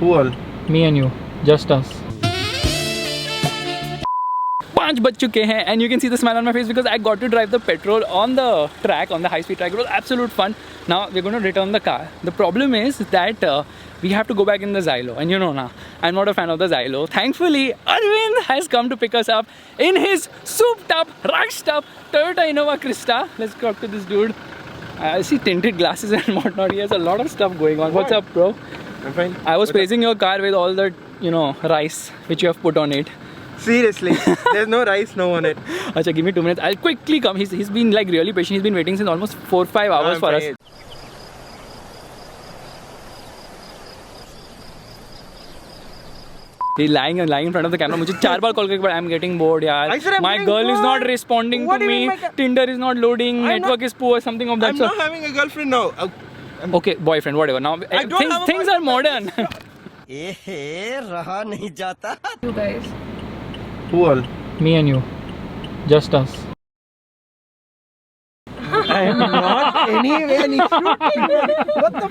Who all? Me and you, just us. 5 बज चुके हैं and you can see the smile on my face because I got to drive the petrol on the track, on the high speed track. It was absolute fun. Now we're going to return the car. The problem is that we have to go back in the Xylo, and you know now, I'm not a fan of the Xylo. Thankfully, Arvind has come to pick us up in his souped up, rushed up Toyota Innova Crista. Let's talk to this dude. I see tinted glasses and whatnot. He has a lot of stuff going on. What's up, bro? I'm fine. I was praising your car with all the, you know, rice which you have put on it. Seriously, there's no rice, no on it. Acha, give me 2 minutes. I'll quickly come. He's been like really patient. He's been waiting since almost 4-5 hours for us. He's lying in front of the camera. मुझे 4 बार call करके but I'm getting bored यार. My girl is not responding to me. Tinder is not loading. Network is poor. Something of that sort. I'm not having a girlfriend now. Okay, boyfriend, whatever. Now things are modern. रहा नहीं जाता. You guys. Who all? Me and you, just us. I am not anywhere near shooting. What the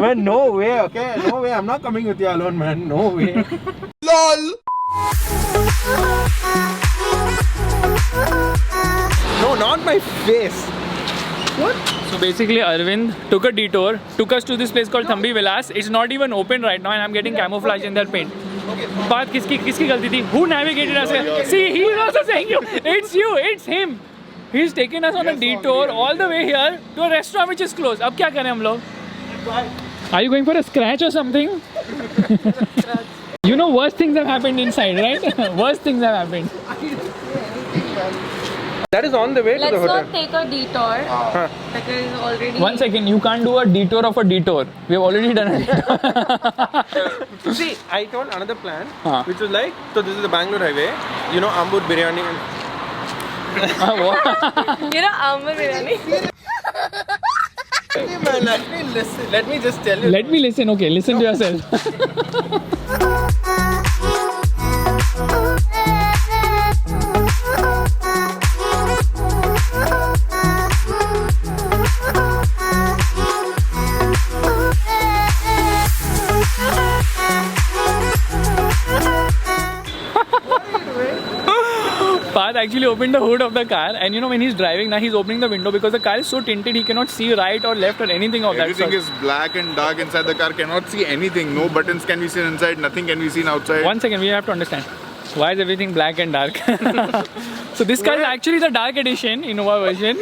man, no way, okay? No way, I'm not coming with you alone, man. No way. LOL! No, not my face. What? So basically Arvind took a detour, took us to this place called Thambi Vilas. It's not even open right now and I'm getting camouflage in their paint. बात किसकी गलती थी? Who navigated us? See, he is also saying it's him. He's taken us on a detour all the way here to a restaurant which is closed. अब क्या करें हम लोग? Are you going for a scratch or something? You know worse things have happened inside, right? Worse things have happened. That is on the way to the hotel. Let's not take a detour because already. 1 second, you can't do a detour of a detour. We have already done a detour. See, I told another plan, which was like, so this is the Bangalore highway, you know, Ambur biryani and... You know, Amber biryani. Man, let me listen. Let me just tell you. Let me listen, okay, listen to yourself. Parth actually opened the hood of the car and you know when he's driving now he's opening the window because the car is so tinted he cannot see right or left or anything of that sort. Everything is black and dark inside the car, cannot see anything. No buttons can be seen inside, nothing can be seen outside. 1 second, we have to understand. Why is everything black and dark? So this car is actually the dark edition Innova version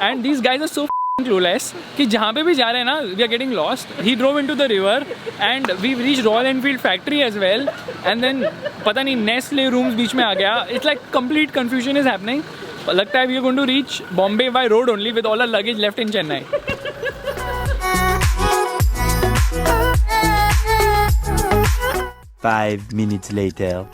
and these guys are so clueless कि जहाँ पे भी जा रहे हैं ना we are getting lost. He drove into the river and we reached Royal Enfield factory as well and then पता नहीं Nestle rooms बीच में आ गया. It's like complete confusion is happening. लगता है we are going to reach Bombay by road only with all our luggage left in Chennai. Five minutes later.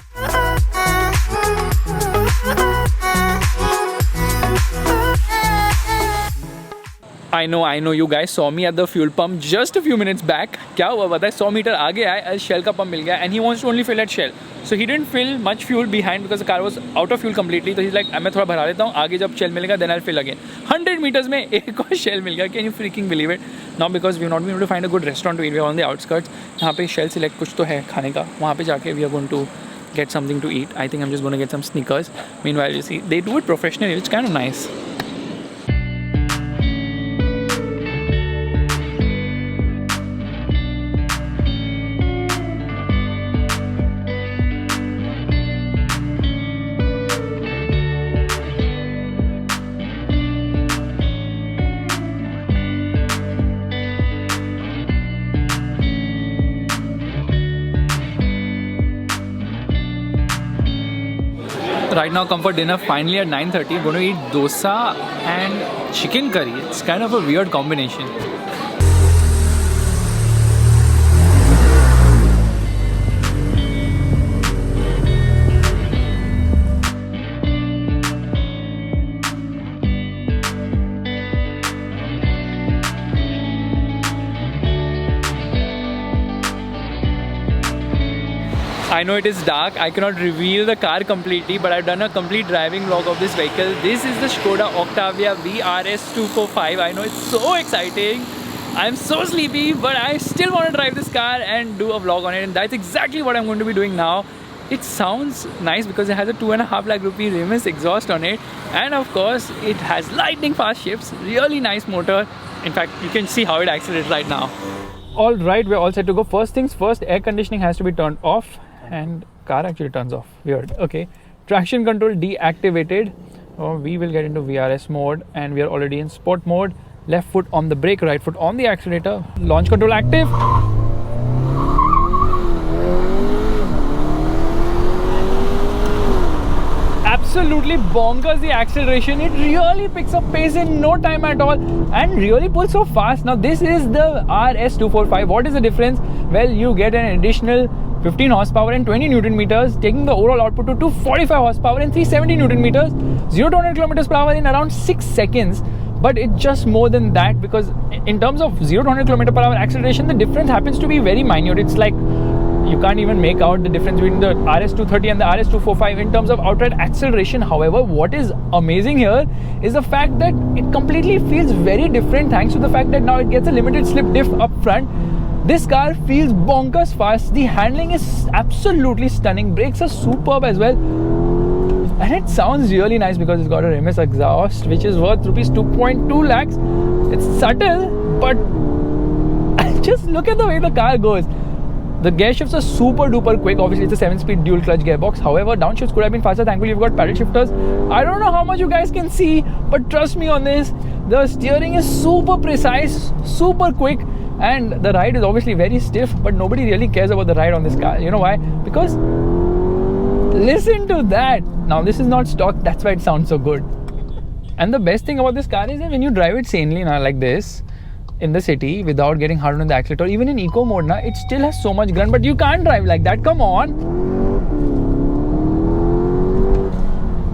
I know, you guys saw me at the fuel pump just a few minutes back. क्या हुआ पता है 100 metre आगे आए Shell का pump मिल गया and he wants to only fill at Shell. So he didn't fill much fuel behind because the car was out of fuel completely. So he's like मैं थोड़ा भरा लेता हूँ आगे जब Shell मिलेगा then I'll fill again. 100 meters में एक और Shell मिल गया. Can you freaking believe it? Now because we've not been able to find a good restaurant to eat. We're on the outskirts. यहाँ पे Shell Select कुछ तो है खाने का. वहाँ पे जाके we are going to get something to eat. I think I'm just going to get some Snickers. Meanwhile you see they do it professionally. It's kind of nice. Right now, come for dinner. Finally at 9:30, going to eat dosa and chicken curry. It's kind of a weird combination. I know it is dark, I cannot reveal the car completely, but I've done a complete driving vlog of this vehicle. This is the Skoda Octavia RS 245. I know it's so exciting. I'm so sleepy, but I still want to drive this car and do a vlog on it, and that's exactly what I'm going to be doing now. It sounds nice because it has a 2.5 lakh rupee Remus exhaust on it, and of course it has lightning fast shifts, really nice motor. In fact, you can see how it accelerates right now. Alright, we're all set to go. First things first, air conditioning has to be turned off, and car actually turns off. Weird. Okay, traction control deactivated. We will get into VRS mode, and we are already in sport mode. Left foot on the brake, right foot on the accelerator. Launch control active. Absolutely bonkers the acceleration. It really picks up pace in no time at all and really pulls so fast. Now this is the RS245. What is the difference? Well, you get an additional 15 horsepower and 20 Newton meters, taking the overall output to 245 horsepower and 370 Newton meters. 0 to 100 kilometers per hour in around 6 seconds. But it's just more than that, because in terms of 0 to 100 km per hour acceleration, the difference happens to be very minute. It's like you can't even make out the difference between the RS230 and the RS245 in terms of outright acceleration. However, what is amazing here is the fact that it completely feels very different thanks to the fact that now it gets a limited slip diff up front. This car feels bonkers fast. The handling is absolutely stunning. Brakes are superb as well. And it sounds really nice because it's got a Remus exhaust, which is worth rupees 2.2 lakhs. It's subtle, but just look at the way the car goes. The gear shifts are super duper quick. Obviously, it's a 7-speed dual clutch gearbox. However, downshifts could have been faster. Thankfully, you've got paddle shifters. I don't know how much you guys can see, but trust me on this. The steering is super precise, super quick, and the ride is obviously very stiff, but nobody really cares about the ride on this car. You know why? Because listen to that. Now, this is not stock. That's why it sounds so good. And the best thing about this car is that when you drive it sanely now like this, in the city without getting hard on the accelerator, even in eco mode now, it still has so much grunt, but you can't drive like that. Come on,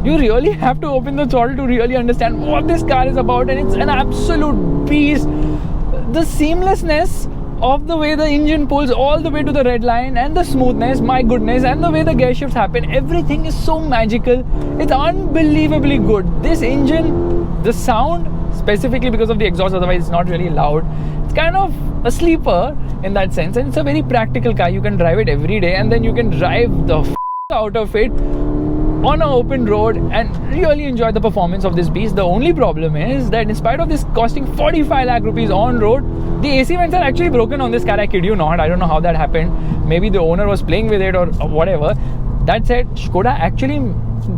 you really have to open the throttle to really understand what this car is about, and it's an absolute beast. The seamlessness of the way the engine pulls all the way to the red line, and the smoothness, my goodness, and the way the gear shifts happen, everything is so magical. It's unbelievably good. This engine, the sound, specifically because of the exhaust, otherwise it's not really loud. It's kind of a sleeper in that sense, and it's a very practical car. You can drive it every day, and then you can drive the out of it on an open road and really enjoy the performance of this beast. The only problem is that in spite of this costing 45 lakh rupees on road, the AC vents are actually broken on this car. I kid you not. I don't know how that happened. Maybe the owner was playing with it or whatever. That said, Skoda actually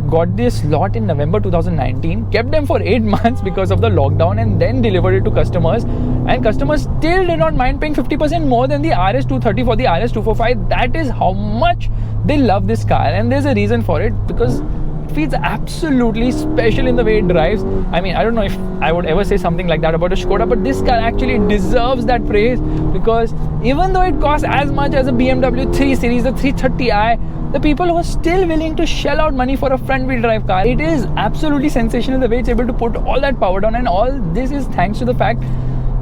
got this lot in November 2019, kept them for 8 months because of the lockdown, and then delivered it to customers. And customers still did not mind paying 50% more than the RS230 for the RS245. That is how much they love this car, and there's a reason for it, because it feels absolutely special in the way it drives. I mean, I don't know if I would ever say something like that about a Skoda, but this car actually deserves that praise, because even though it costs as much as a BMW 3 Series, the 330i, the people who are still willing to shell out money for a front-wheel drive car, it is absolutely sensational the way it's able to put all that power down. And all this is thanks to the fact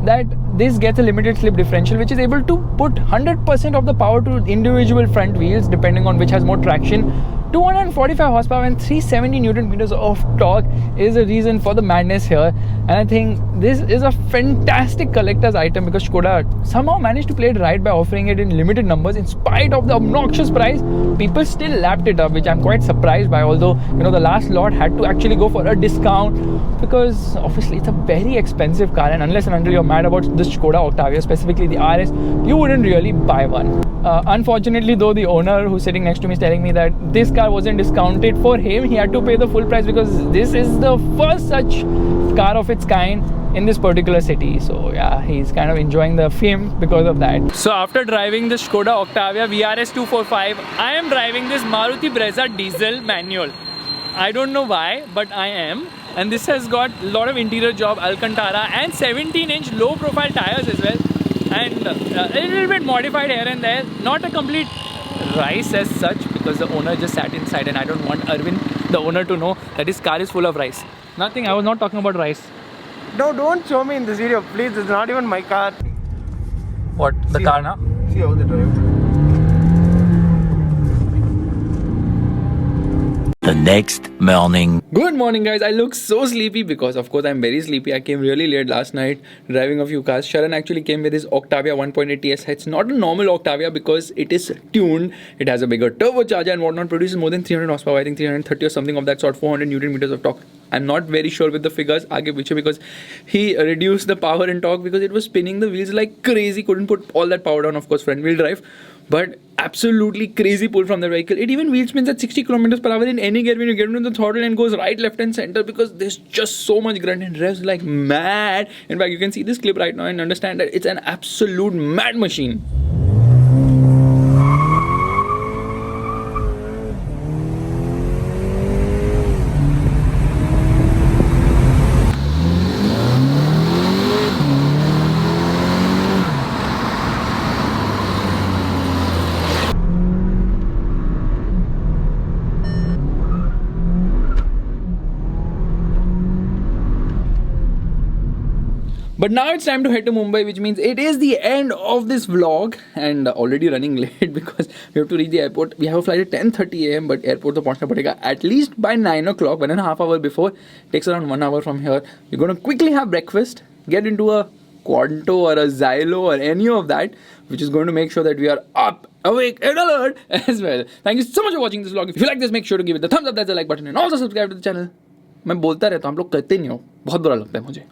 that this gets a limited slip differential, which is able to put 100% of the power to individual front wheels, depending on which has more traction. 245 horsepower and 370 Newton meters of torque is a reason for the madness here. And I think this is a fantastic collector's item, because Skoda somehow managed to play it right by offering it in limited numbers. In spite of the obnoxious price, people still lapped it up, which I'm quite surprised by. Although, you know, the last lot had to actually go for a discount, because obviously it's a very expensive car, and unless and until you're mad about the Skoda Octavia, specifically the RS, you wouldn't really buy one. Unfortunately though, the owner who's sitting next to me is telling me that this car wasn't discounted for him. He had to pay the full price, because this is the first such car of its kind in this particular city. So yeah, he's kind of enjoying the fame because of that. So after driving the Skoda Octavia VRS 245, I am driving this Maruti Brezza diesel manual. I don't know why, but I am. And this has got a lot of interior job, Alcantara, and 17-inch low profile tires as well, and a little bit modified here and there. Not a complete rice as such, because the owner just sat inside, and I don't want Arvind, the owner, to know that his car is full of rice. Nothing, I was not talking about rice. No, don't show me in this video, please. It's not even my car. What? The car now? See how they drive. The next morning. Good morning, guys. I look so sleepy because, of course, I'm very sleepy. I came really late last night driving a few cars. Sharan actually came with his Octavia 1.8 TS. It's not a normal Octavia because it is tuned. It has a bigger turbocharger and whatnot. Produces more than 300 horsepower. I think 330 or something of that sort. 400 Newton meters of torque. I'm not very sure with the figures aage piche because he reduced the power and torque because it was spinning the wheels like crazy. Couldn't put all that power down. Of course, front wheel drive. But absolutely crazy pull from the vehicle. It even wheel spins at 60 kilometers per hour in any gear when you get into the throttle and goes right, left and center because there's just so much grunt and revs like mad. In fact, you can see this clip right now and understand that it's an absolute mad machine. But now it's time to head to Mumbai, which means it is the end of this vlog and already running late because we have to reach the airport. We have a flight at 10:30 AM, but airport to pahunchna padega at least by 9 o'clock, 1.5 hours before. Takes around 1 hour from here. We're going to quickly have breakfast, get into a Quanto or a Xylo or any of that, which is going to make sure that we are up, awake and alert as well. Thank you so much for watching this vlog. If you like this, make sure to give it the thumbs up, that's the like button, and also subscribe to the channel. मैं बोलता रहता हूँ, आप लोग करते नहीं हो, बहुत बुरा लगता है मुझे.